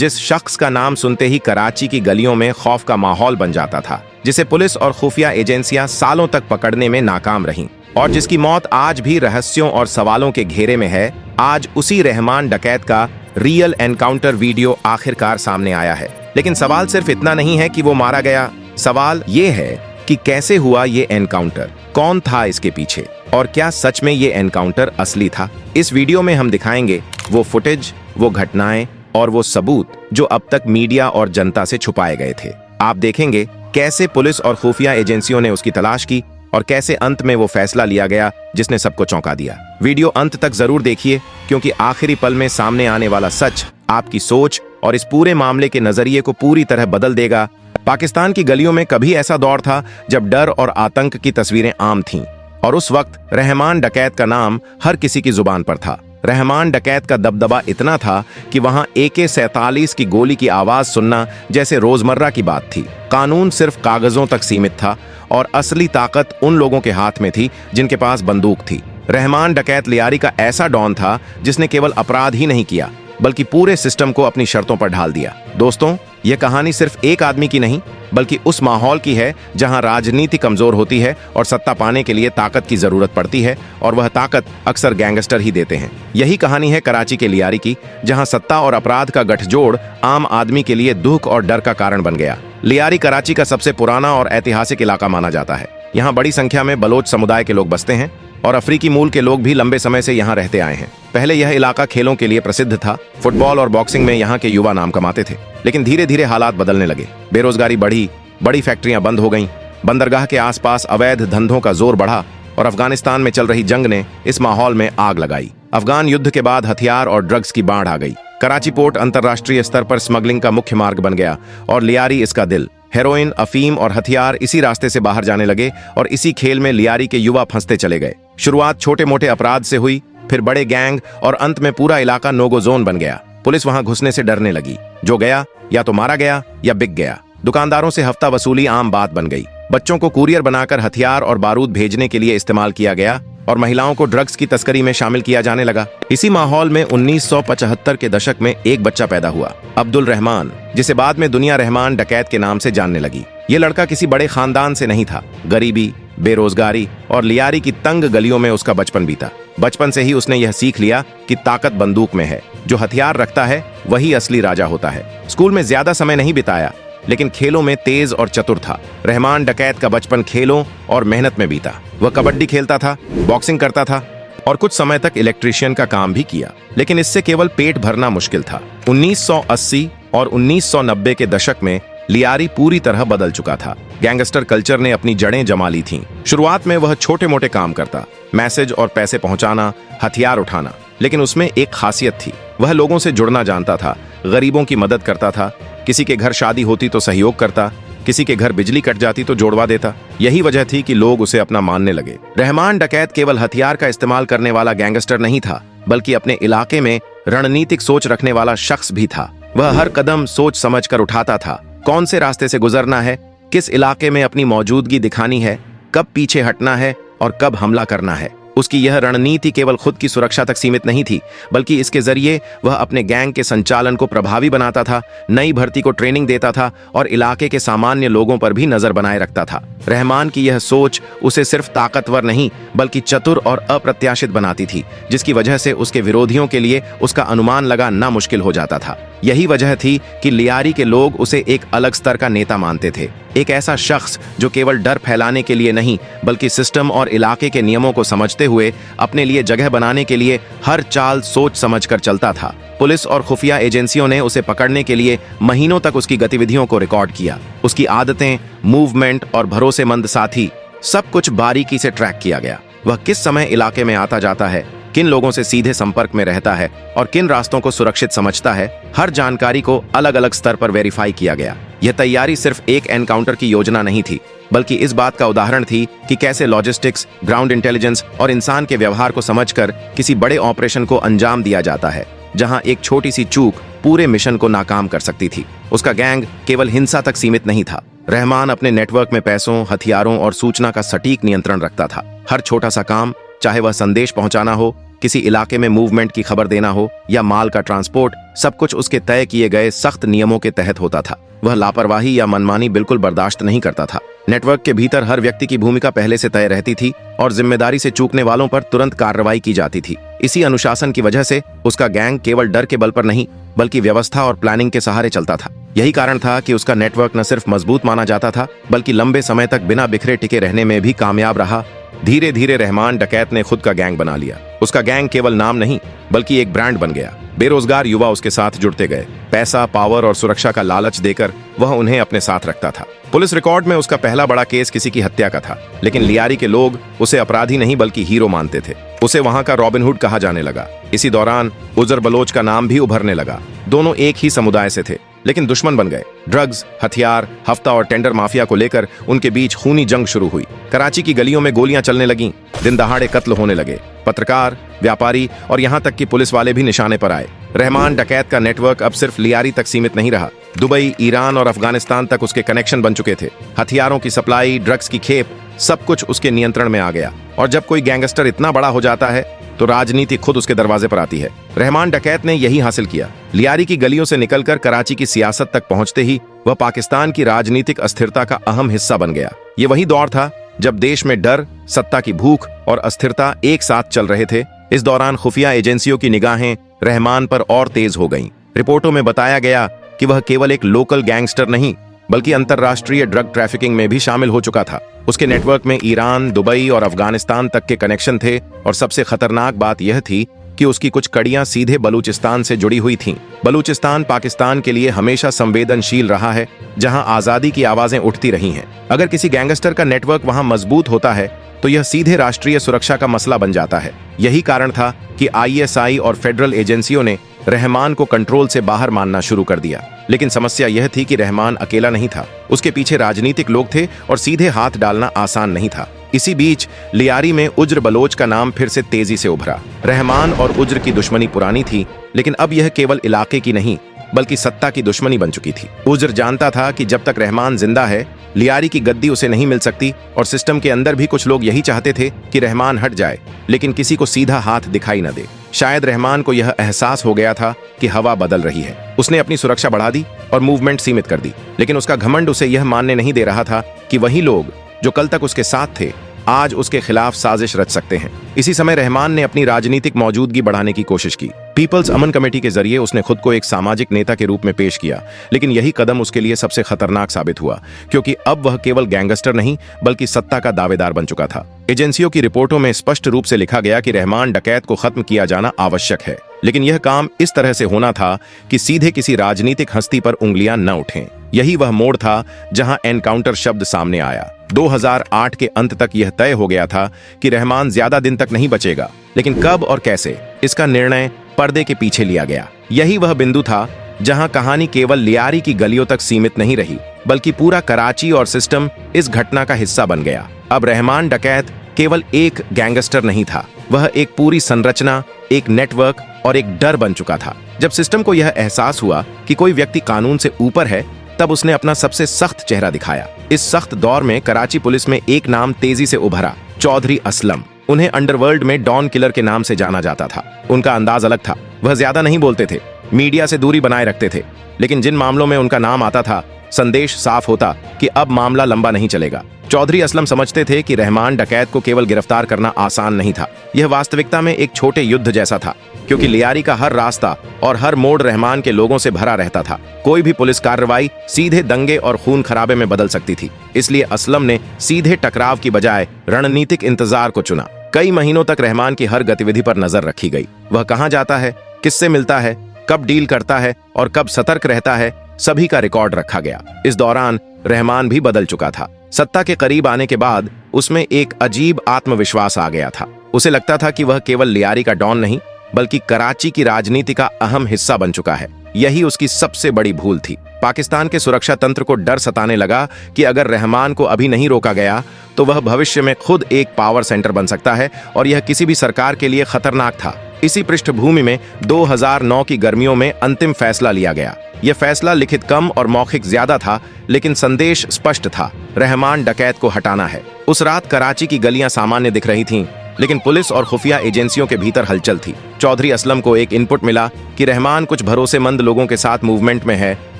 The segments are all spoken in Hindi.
जिस शख्स का नाम सुनते ही कराची की गलियों में खौफ का माहौल बन जाता था, जिसे पुलिस और खुफिया एजेंसियां सालों तक पकड़ने में नाकाम रहीं और जिसकी मौत आज भी रहस्यों और सवालों के घेरे में है। आज उसी रहमान डकैत का रियल एनकाउंटर वीडियो आखिरकार सामने आया है। लेकिन सवाल सिर्फ इतना नहीं है कि वो मारा गया, सवाल ये है कि कैसे हुआ ये एनकाउंटर, कौन था इसके पीछे और क्या सच में ये एनकाउंटर असली था। इस वीडियो में हम दिखाएंगे वो फुटेज, वो घटनाएं और वो सबूत जो अब तक मीडिया और जनता से छुपाए गए थे। आप देखेंगे कैसे पुलिस और खुफिया एजेंसियों ने उसकी तलाश की और कैसे अंत में वो फैसला लिया गया जिसने सबको चौंका दिया। वीडियो अंत तक जरूर देखिए, क्योंकि आखिरी पल में सामने आने वाला सच आपकी सोच और इस पूरे मामले के नजरिए को पूरी तरह बदल देगा। पाकिस्तान की गलियों में कभी ऐसा दौर था जब डर और आतंक की तस्वीरें आम थीं और उस वक्त रहमान डकैत का नाम हर किसी की जुबान पर था। रहमान डकैत का दबदबा इतना था कि वहां AK-47 की गोली की आवाज सुनना जैसे रोजमर्रा की बात थी। कानून सिर्फ कागजों तक सीमित था और असली ताकत उन लोगों के हाथ में थी जिनके पास बंदूक थी। रहमान डकैत लियारी का ऐसा डॉन था जिसने केवल अपराध ही नहीं किया बल्कि पूरे सिस्टम को अपनी शर्तों पर ढाल दिया। दोस्तों, यह कहानी सिर्फ एक आदमी की नहीं बल्कि उस माहौल की है जहां राजनीति कमजोर होती है और सत्ता पाने के लिए ताकत की जरूरत पड़ती है, और वह ताकत अक्सर गैंगस्टर ही देते हैं। यही कहानी है कराची के लियारी की, जहां सत्ता और अपराध का गठजोड़ आम आदमी के लिए दुख और डर का कारण बन गया। लियारी कराची का सबसे पुराना और ऐतिहासिक इलाका माना जाता है। यहाँ बड़ी संख्या में बलोच समुदाय के लोग बसते हैं और अफ्रीकी मूल के लोग भी लंबे समय से यहाँ रहते आए हैं। पहले यह इलाका खेलों के लिए प्रसिद्ध था। फुटबॉल और बॉक्सिंग में यहाँ के युवा नाम कमाते थे। लेकिन धीरे धीरे हालात बदलने लगे। बेरोजगारी बढ़ी, बड़ी फैक्ट्रियां बंद हो गईं, बंदरगाह के आसपास अवैध धंधों का जोर बढ़ा और अफगानिस्तान में चल रही जंग ने इस माहौल में आग लगाई। अफगान युद्ध के बाद हथियार और ड्रग्स की बाढ़ आ गई। कराची पोर्ट अंतर्राष्ट्रीय स्तर पर स्मगलिंग का मुख्य मार्ग बन गया और लियारी इसका दिल। हेरोइन, अफीम और हथियार इसी रास्ते से बाहर जाने लगे और इसी खेल में लियारी के युवा फंसते चले गए। शुरुआत छोटे मोटे अपराध से हुई, फिर बड़े गैंग और अंत में पूरा इलाका नोगो जोन बन गया। पुलिस वहां घुसने से डरने लगी। जो गया या तो मारा गया या बिक गया। दुकानदारों से हफ्ता वसूली आम बात बन गई। बच्चों को कुरियर बनाकर हथियार और बारूद भेजने के लिए इस्तेमाल किया गया और महिलाओं को ड्रग्स की तस्करी में शामिल किया जाने लगा। इसी माहौल में 1975 के दशक में एक बच्चा पैदा हुआ, अब्दुल रहमान, जिसे बाद में दुनिया रहमान डकैत के नाम से जानने लगी। ये लड़का किसी बड़े खानदान से नहीं था। गरीबी, बेरोजगारी और लियारी की तंग गलियों में उसका बचपन बीता। बचपन से ही उसने यह सीख लिया कि ताकत बंदूक में है। जो हथियार रखता है वही असली राजा होता है। स्कूल में ज्यादा समय नहीं बिताया, लेकिन खेलों में तेज और चतुर था। रहमान डकैत का बचपन खेलों और मेहनत में बीता। वह कबड्डी खेलता था, बॉक्सिंग करता था और कुछ समय तक इलेक्ट्रीशियन का काम भी किया, लेकिन इससे केवल पेट भरना मुश्किल था। 1980 और 1990 के दशक में लियारी पूरी तरह बदल चुका था। गैंगस्टर कल्चर ने अपनी जड़ें जमा ली थीं। शुरुआत में वह छोटे मोटे काम करता, मैसेज और पैसे पहुंचाना, हथियार उठाना, लेकिन उसमें एक खासियत थी। वह लोगों से जुड़ना जानता था, गरीबों की मदद करता था। किसी के घर शादी होती तो सहयोग करता, किसी के घर बिजली कट जाती तो जोड़वा देता। यही वजह थी कि लोग उसे अपना मानने लगे। रहमान डकैत केवल हथियार का इस्तेमाल करने वाला गैंगस्टर नहीं था, बल्कि अपने इलाके में रणनीतिक सोच रखने वाला शख्स भी था। वह हर कदम सोच समझ कर उठाता था। कौन से रास्ते से गुजरना है, किस इलाके में अपनी मौजूदगी दिखानी है, कब पीछे हटना है और कब हमला करना है। उसकी यह रणनीति केवल खुद की सुरक्षा तक सीमित नहीं थी, बल्कि इसके जरिए वह अपने गैंग के संचालन को प्रभावी बनाता था, नई भर्ती को ट्रेनिंग देता था और इलाके के सामान्य लोगों पर भी नजर बनाए रखता था। रहमान की यह सोच उसे सिर्फ ताकतवर नहीं बल्कि चतुर और अप्रत्याशित बनाती थी, जिसकी वजह से उसके विरोधियों के लिए उसका अनुमान लगाना मुश्किल हो जाता था। यही वजह थी कि लियारी के लोग उसे एक अलग स्तर का नेता मानते थे। एक ऐसा शख्स जो केवल डर फैलाने के लिए नहीं बल्कि सिस्टम और इलाके के नियमों को समझते हुए अपने लिए जगह बनाने के लिए हर चाल सोच समझकर चलता था। पुलिस और खुफिया एजेंसियों ने उसे पकड़ने के लिए महीनों तक उसकी गतिविधियों को रिकॉर्ड किया। उसकी आदतें, मूवमेंट और भरोसेमंद साथी, सब कुछ बारीकी से ट्रैक किया गया। वह किस समय इलाके में आता जाता है, किन लोगों से सीधे संपर्क में रहता है और किन रास्तों को सुरक्षित समझता है, हर जानकारी को अलग अलग स्तर पर वेरीफाई किया गया। यह तैयारी सिर्फ एक एनकाउंटर की योजना नहीं थी, बल्कि इस बात का उदाहरण थी कि कैसे लॉजिस्टिक्स, ग्राउंड इंटेलिजेंस और इंसान के व्यवहार को समझकर किसी बड़े ऑपरेशन को अंजाम दिया जाता है, जहां एक छोटी सी चूक पूरे मिशन को नाकाम कर सकती थी। उसका गैंग केवल हिंसा तक सीमित नहीं था। रहमान अपने नेटवर्क में पैसों, हथियारों और सूचना का सटीक नियंत्रण रखता था। हर छोटा सा काम, चाहे वह संदेश पहुंचाना हो, किसी इलाके में मूवमेंट की खबर देना हो या माल का ट्रांसपोर्ट, सब कुछ उसके तय किए गए सख्त नियमों के तहत होता था। वह लापरवाही या मनमानी बिल्कुल बर्दाश्त नहीं करता था। नेटवर्क के भीतर हर व्यक्ति की भूमिका पहले से तय रहती थी और जिम्मेदारी से चूकने वालों पर तुरंत कार्रवाई की जाती थी। इसी अनुशासन की वजह से उसका गैंग केवल डर के बल पर नहीं बल्कि व्यवस्था और प्लानिंग के सहारे चलता था। यही कारण था कि उसका नेटवर्क न सिर्फ मजबूत माना जाता था बल्कि लंबे समय तक बिना बिखरे टिके रहने में भी कामयाब रहा। धीरे धीरे रहमान डकैत ने खुद का गैंग बना लिया। उसका गैंग केवल नाम नहीं बल्कि एक ब्रांड बन गया। बेरोजगार युवा उसके साथ जुड़ते गए। पैसा, पावर और सुरक्षा का लालच देकर वह उन्हें अपने साथ रखता था। पुलिस रिकॉर्ड में उसका पहला बड़ा केस किसी की हत्या का था, लेकिन लियारी के लोग उसे अपराधी नहीं बल्कि हीरो मानते थे। उसे वहां का रॉबिनहुड कहा जाने लगा। इसी दौरान उजर बलोच का नाम भी उभरने लगा। दोनों एक ही समुदाय से थे लेकिन दुश्मन बन गए। ड्रग्स, हथियार, हफ्ता और टेंडर माफिया को लेकर उनके बीच खूनी जंग शुरू हुई। कराची की गलियों में गोलियां चलने लगीं, दिन दहाड़े कत्ल होने लगे। पत्रकार, व्यापारी और यहां तक कि पुलिस वाले भी निशाने पर आए। रहमान डकैत का नेटवर्क अब सिर्फ लियारी तक सीमित नहीं रहा। दुबई, ईरान और अफगानिस्तान तक उसके कनेक्शन बन चुके थे। हथियारों की सप्लाई, ड्रग्स की खेप, सब कुछ उसके नियंत्रण में आ गया। और जब कोई गैंगस्टर इतना बड़ा हो जाता है तो राजनीति खुद उसके दरवाजे पर आती है। रहमान डकैत ने यही हासिल किया। लियारी की गलियों से निकलकर कराची की सियासत तक पहुंचते ही वह पाकिस्तान की राजनीतिक अस्थिरता का अहम हिस्सा बन गया। ये वही दौर था जब देश में डर, सत्ता की भूख और अस्थिरता एक साथ चल रहे थे। इस दौरान खुफिया एजेंसियों की निगाहें रहमान पर और तेज हो गईं। रिपोर्टों में बताया गया कि वह केवल एक लोकल गैंगस्टर नहीं बल्कि अंतर्राष्ट्रीय ड्रग ट्रैफिकिंग में भी शामिल हो चुका था। उसके नेटवर्क में ईरान, दुबई और अफगानिस्तान तक के कनेक्शन थे और सबसे खतरनाक बात यह थी कि उसकी कुछ कड़ियां सीधे बलूचिस्तान से जुड़ी हुई थीं। बलूचिस्तान पाकिस्तान के लिए हमेशा संवेदनशील रहा है, जहां आजादी की आवाजें उठती रही हैं। अगर किसी गैंगस्टर का नेटवर्क वहां मजबूत होता है तो यह सीधे राष्ट्रीय सुरक्षा का मसला बन जाता है। यही कारण था कि आईएसआई और फेडरल एजेंसियों ने रहमान को कंट्रोल से बाहर मानना शुरू कर दिया। लेकिन समस्या यह थी कि रहमान अकेला नहीं था। उसके पीछे राजनीतिक लोग थे और सीधे हाथ डालना आसान नहीं था। इसी बीच लियारी में उज्र बलोच का नाम फिर से तेजी से उभरा। रहमान और उज्र की दुश्मनी पुरानी थी, लेकिन अब यह केवल इलाके की नहीं बल्कि सत्ता की दुश्मनी बन चुकी थी। उज्र जानता था कि जब तक रहमान जिंदा है लियारी की गद्दी उसे नहीं मिल सकती और सिस्टम के अंदर भी कुछ लोग यही चाहते थे कि रहमान हट जाए, लेकिन किसी को सीधा हाथ दिखाई न दे। शायद रहमान को यह एहसास हो गया था कि हवा बदल रही है। उसने अपनी सुरक्षा बढ़ा दी और मूवमेंट सीमित कर दी, लेकिन उसका घमंड उसे यह मानने नहीं दे रहा था कि वही लोग जो कल तक उसके साथ थे आज उसके खिलाफ साजिश रच सकते हैं। इसी समय रहमान ने अपनी राजनीतिक मौजूदगी बढ़ाने की कोशिश की। पीपल्स अमन कमेटी के जरिए उसने खुद को एक सामाजिक नेता के रूप में पेश किया, लेकिन यही कदम उसके लिए सबसे खतरनाक साबित हुआ, क्योंकि अब वह केवल गैंगस्टर नहीं बल्कि सत्ता का दावेदार बन चुका था। एजेंसियों की रिपोर्टों में स्पष्ट रूप से लिखा गया कि रहमान डकैत को खत्म किया जाना आवश्यक है, लेकिन यह काम इस तरह से होना था कि सीधे किसी राजनीतिक हस्ती पर उंगलियां न उठें। यही वह मोड़ था जहां एनकाउंटर शब्द सामने आया। 2008 के अंत तक यह तय हो गया था कि रहमान ज्यादा दिन तक नहीं बचेगा, लेकिन कब और कैसे, इसका निर्णय पर्दे के पीछे लिया गया। यही वह बिंदु था जहां कहानी केवल लियारी की गलियों तक सीमित नहीं रही बल्कि पूरा कराची और सिस्टम इस घटना का हिस्सा बन गया। अब रहमान डकैत केवल एक गैंगस्टर नहीं था, वह एक पूरी संरचना, एक नेटवर्क और एक डर बन चुका था। जब सिस्टम को यह एहसास हुआ कि कोई व्यक्ति कानून से ऊपर है, तब उसने अपना सबसे सख्त चेहरा दिखाया। इस सख्त दौर में कराची पुलिस में एक नाम तेजी से उभरा, चौधरी असलम। उन्हें अंडरवर्ल्ड में डॉन किलर के नाम से जाना जाता था। उनका अंदाज अलग था। वह ज्यादा नहीं बोलते थे, मीडिया से दूरी बनाए रखते थे, लेकिन जिन मामलों में उनका नाम आता था संदेश साफ होता कि अब मामला लंबा नहीं चलेगा। चौधरी असलम समझते थे कि रहमान डकैत को केवल गिरफ्तार करना आसान नहीं था। यह वास्तविकता में एक छोटे युद्ध जैसा था, क्योंकि लियारी का हर रास्ता और हर मोड़ रहमान के लोगों से भरा रहता था। कोई भी पुलिस कार्रवाई सीधे दंगे और खून खराबे में बदल सकती थी। इसलिए असलम ने सीधे टकराव की बजाय रणनीतिक इंतजार को चुना। कई महीनों तक रहमान की हर गतिविधि पर नजर रखी गई। वह कहां जाता है, किससे मिलता है, कब डील करता है और कब सतर्क रहता है, सभी का रिकॉर्ड रखा गया। इस दौरान रहमान भी बदल चुका था। सत्ता के करीब आने के बाद उसमें एक अजीब आत्मविश्वास आ गया था। उसे लगता था कि वह केवल लियारी का डॉन नहीं बल्कि कराची की राजनीति का अहम हिस्सा बन चुका है। यही उसकी सबसे बड़ी भूल थी। पाकिस्तान के सुरक्षा तंत्र को डर सताने लगा कि अगर रहमान को अभी नहीं रोका गया तो वह भविष्य में खुद एक पावर सेंटर बन सकता है और यह किसी भी सरकार के लिए खतरनाक था। इसी पृष्ठभूमि में 2009 की गर्मियों में अंतिम फैसला लिया गया। यह फैसला लिखित कम और मौखिक ज्यादा था, लेकिन संदेश स्पष्ट था, रहमान डकैत को हटाना है। उस रात कराची की गलियां सामान्य दिख रही थीं, लेकिन पुलिस और खुफिया एजेंसियों के भीतर हलचल थी। चौधरी असलम को एक इनपुट मिला कि रहमान कुछ भरोसेमंद लोगों के साथ मूवमेंट में है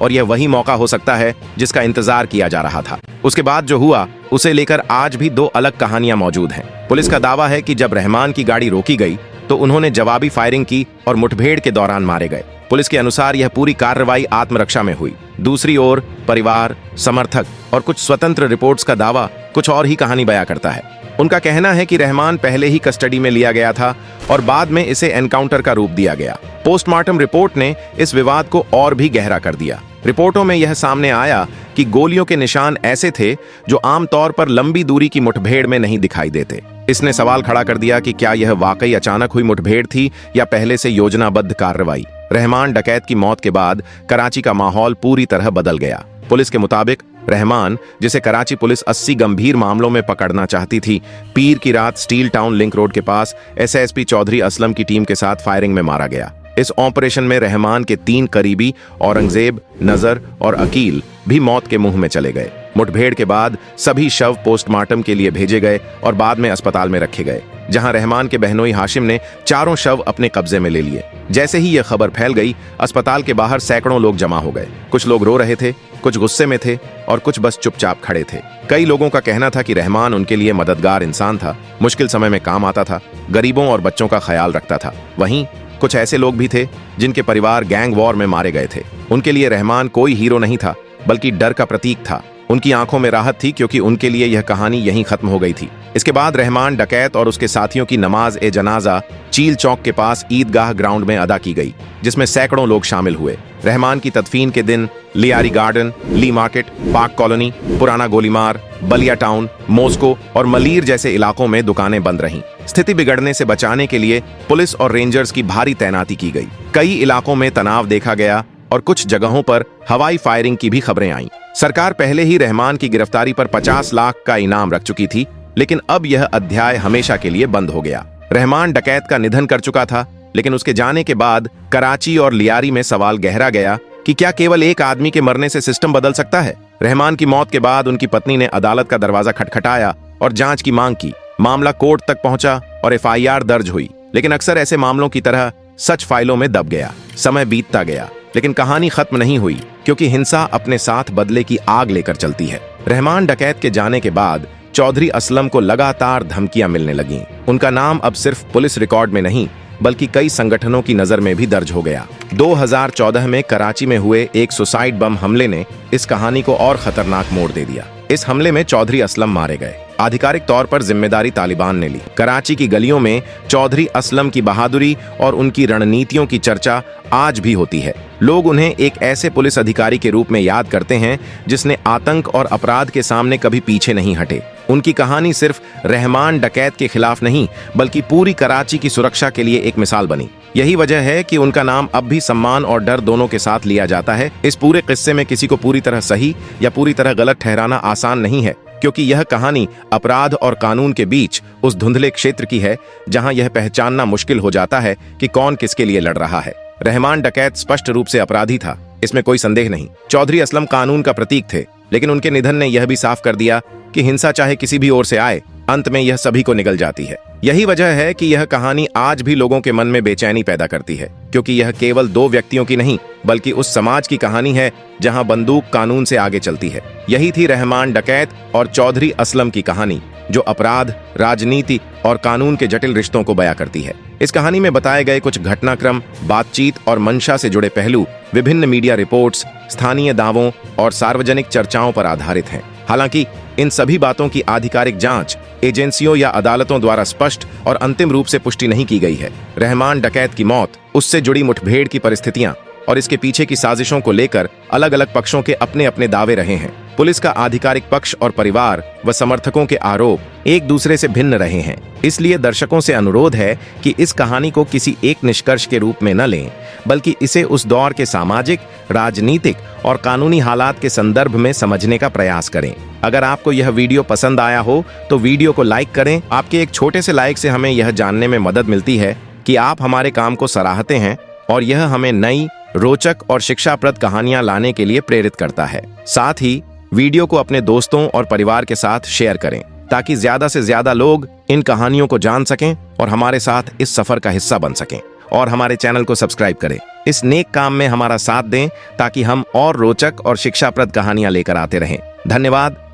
और यह वही मौका हो सकता है जिसका इंतजार किया जा रहा था। उसके बाद जो हुआ उसे लेकर आज भी दो अलग कहानियां मौजूद हैं। पुलिस का दावा है कि जब रहमान की गाड़ी रोकी गई तो उन्होंने जवाबी फायरिंग की और मुठभेड़ के दौरान मारे गए। पुलिस के अनुसार यह पूरी कार्रवाई आत्मरक्षा में हुई। दूसरी ओर परिवार, समर्थक और कुछ स्वतंत्र रिपोर्ट्स का दावा कुछ और ही कहानी बयां करता है। उनका कहना है कि रहमान पहले ही कस्टडी में लिया गया था और बाद में इसे एनकाउंटर का रूप दिया गया। पोस्टमार्टम रिपोर्ट ने इस विवाद को और भी गहरा कर दिया। रिपोर्टों में यह सामने आया कि गोलियों के निशान ऐसे थे जो आमतौर पर लंबी दूरी की मुठभेड़ में नहीं दिखाई देते। इसने सवाल खड़ा कर दिया कि क्या यह वाकई अचानक हुई मुठभेड़ थी या पहले से योजनाबद्ध कार्रवाई। रहमान डकैत की मौत के बाद कराची का माहौल पूरी तरह बदल गया। पुलिस के मुताबिक रहमान, जिसे कराची पुलिस 80 गंभीर मामलों में पकड़ना चाहती थी, पीर की रात स्टील टाउन लिंक रोड के पास एसएसपी चौधरी असलम की टीम के साथ फायरिंग में मारा गया। इस ऑपरेशन में रहमान के 3 करीबी औरंगजेब, नजर और अकील भी मौत के मुंह में चले गए। मुठभेड़ के बाद सभी शव पोस्टमार्टम के लिए भेजे गए और बाद में अस्पताल में रखे गए, जहां रहमान के बहनोई हाशिम ने चारों शव अपने कब्जे में ले लिए। जैसे ही यह खबर फैल गई, अस्पताल के बाहर सैकड़ों लोग जमा हो गए। कुछ लोग रो रहे थे, कुछ गुस्से में थे और कुछ बस चुपचाप खड़े थे। कई लोगों का कहना था कि रहमान उनके लिए मददगार इंसान था, मुश्किल समय में काम आता था, गरीबों और बच्चों का ख्याल रखता था। वहीं कुछ ऐसे लोग भी थे जिनके परिवार गैंग वॉर में मारे गए थे। उनके लिए रहमान कोई हीरो नहीं था, बल्कि डर का प्रतीक था। उनकी आंखों में राहत थी क्योंकि उनके लिए यह कहानी यहीं खत्म हो गई थी। इसके बाद रहमान डकैत और उसके साथियों की नमाज ए जनाजा चील चौक के पास ईदगाह ग्राउंड में अदा की गई, जिसमें सैकड़ों लोग शामिल हुए। रहमान की तदफीन के दिन लियारी गार्डन, ली मार्केट, पार्क कॉलोनी, पुराना गोलीमार, बलिया टाउन, मॉस्को और मलीर जैसे इलाकों में दुकानें बंद रहीं। स्थिति बिगड़ने से बचाने के लिए पुलिस और रेंजर्स की भारी तैनाती की गई। कई इलाकों में तनाव देखा गया और कुछ जगहों पर हवाई फायरिंग की भी खबरें आईं। सरकार पहले ही रहमान की गिरफ्तारी पर 50 लाख का इनाम रख चुकी थी, लेकिन अब यह अध्याय हमेशा के लिए बंद हो गया। रहमान डकैत का निधन कर चुका था, लेकिन उसके जाने के बाद कराची और लियारी में सवाल गहरा गया कि क्या केवल एक आदमी के मरने से सिस्टम बदल सकता है। रहमान की मौत के बाद उनकी पत्नी ने अदालत का दरवाजा खटखटाया और जांच की मांग की। मामला कोर्ट तक पहुंचा और एफआईआर दर्ज हुई, लेकिन अक्सर ऐसे मामलों की तरह सच फाइलों में दब गया। समय बीतता गया, लेकिन कहानी खत्म नहीं हुई, क्योंकि हिंसा अपने साथ बदले की आग लेकर चलती है। रहमान डकैत के जाने के बाद चौधरी असलम को लगातार धमकियां मिलने लगीं। उनका नाम अब सिर्फ पुलिस रिकॉर्ड में नहीं, बल्कि कई संगठनों की नजर में भी दर्ज हो गया। 2014 में कराची में हुए एक सुसाइड बम हमले ने इस कहानी को और खतरनाक मोड़ दे दिया। इस हमले में चौधरी असलम मारे गए। आधिकारिक तौर पर जिम्मेदारी तालिबान ने ली। कराची की गलियों में चौधरी असलम की बहादुरी और उनकी रणनीतियों की चर्चा आज भी होती है। लोग उन्हें एक ऐसे पुलिस अधिकारी के रूप में याद करते हैं जिसने आतंक और अपराध के सामने कभी पीछे नहीं हटे। उनकी कहानी सिर्फ रहमान डकैत के खिलाफ नहीं, बल्कि पूरी कराची की सुरक्षा के लिए एक मिसाल बनी। यही वजह है कि उनका नाम अब भी सम्मान और डर दोनों के साथ लिया जाता है। इस पूरे किस्से में किसी को पूरी तरह सही या पूरी तरह गलत ठहराना आसान नहीं है, क्योंकि यह कहानी अपराध और कानून के बीच उस धुंधले क्षेत्र की है जहां यह पहचानना मुश्किल हो जाता है कि कौन किसके लिए लड़ रहा है। रहमान डकैत स्पष्ट रूप से अपराधी था, इसमें कोई संदेह नहीं। चौधरी असलम कानून का प्रतीक थे, लेकिन उनके निधन ने यह भी साफ कर दिया कि हिंसा चाहे किसी भी ओर से आए, अंत में यह सभी को निगल जाती है। यही वजह है कि यह कहानी आज भी लोगों के मन में बेचैनी पैदा करती है, क्योंकि यह केवल 2 व्यक्तियों की नहीं, बल्कि उस समाज की कहानी है जहां बंदूक कानून से आगे चलती है। यही थी रहमान डकैत और चौधरी असलम की कहानी, जो अपराध, राजनीति और कानून के जटिल रिश्तों को बयां करती है। इस कहानी में बताए गए कुछ घटनाक्रम, बातचीत और मंशा से जुड़े पहलू विभिन्न मीडिया रिपोर्ट्स, स्थानीय दावों और सार्वजनिक चर्चाओं पर आधारित हैं। हालांकि इन सभी बातों की आधिकारिक जांच एजेंसियों या अदालतों द्वारा स्पष्ट और अंतिम रूप से पुष्टि नहीं की गई है। रहमान डकैत की मौत, उससे जुड़ी मुठभेड़ की परिस्थितियां और इसके पीछे की साजिशों को लेकर अलग अलग पक्षों के अपने अपने दावे रहे हैं। पुलिस का आधिकारिक पक्ष और परिवार व समर्थकों के आरोप एक दूसरे से भिन्न रहे हैं। इसलिए दर्शकों से अनुरोध है कि इस कहानी को किसी एक निष्कर्ष के रूप में न लें, बल्कि इसे उस दौर के सामाजिक, राजनीतिक और कानूनी हालात के संदर्भ में समझने का प्रयास करें। अगर आपको यह वीडियो पसंद आया हो तो वीडियो को लाइक करें। आपके एक छोटे से लाइक से हमें यह जानने में मदद मिलती है कि आप हमारे काम को सराहते हैं, और यह हमें नई, रोचक और शिक्षाप्रद कहानियां लाने के लिए प्रेरित करता है। साथ ही वीडियो को अपने दोस्तों और परिवार के साथ शेयर करें ताकि ज्यादा से ज्यादा लोग इन कहानियों को जान सकें और हमारे साथ इस सफर का हिस्सा बन सकें। और हमारे चैनल को सब्सक्राइब करें। इस नेक काम में हमारा साथ दें ताकि हम और रोचक और शिक्षाप्रद कहानियां लेकर आते रहें। धन्यवाद।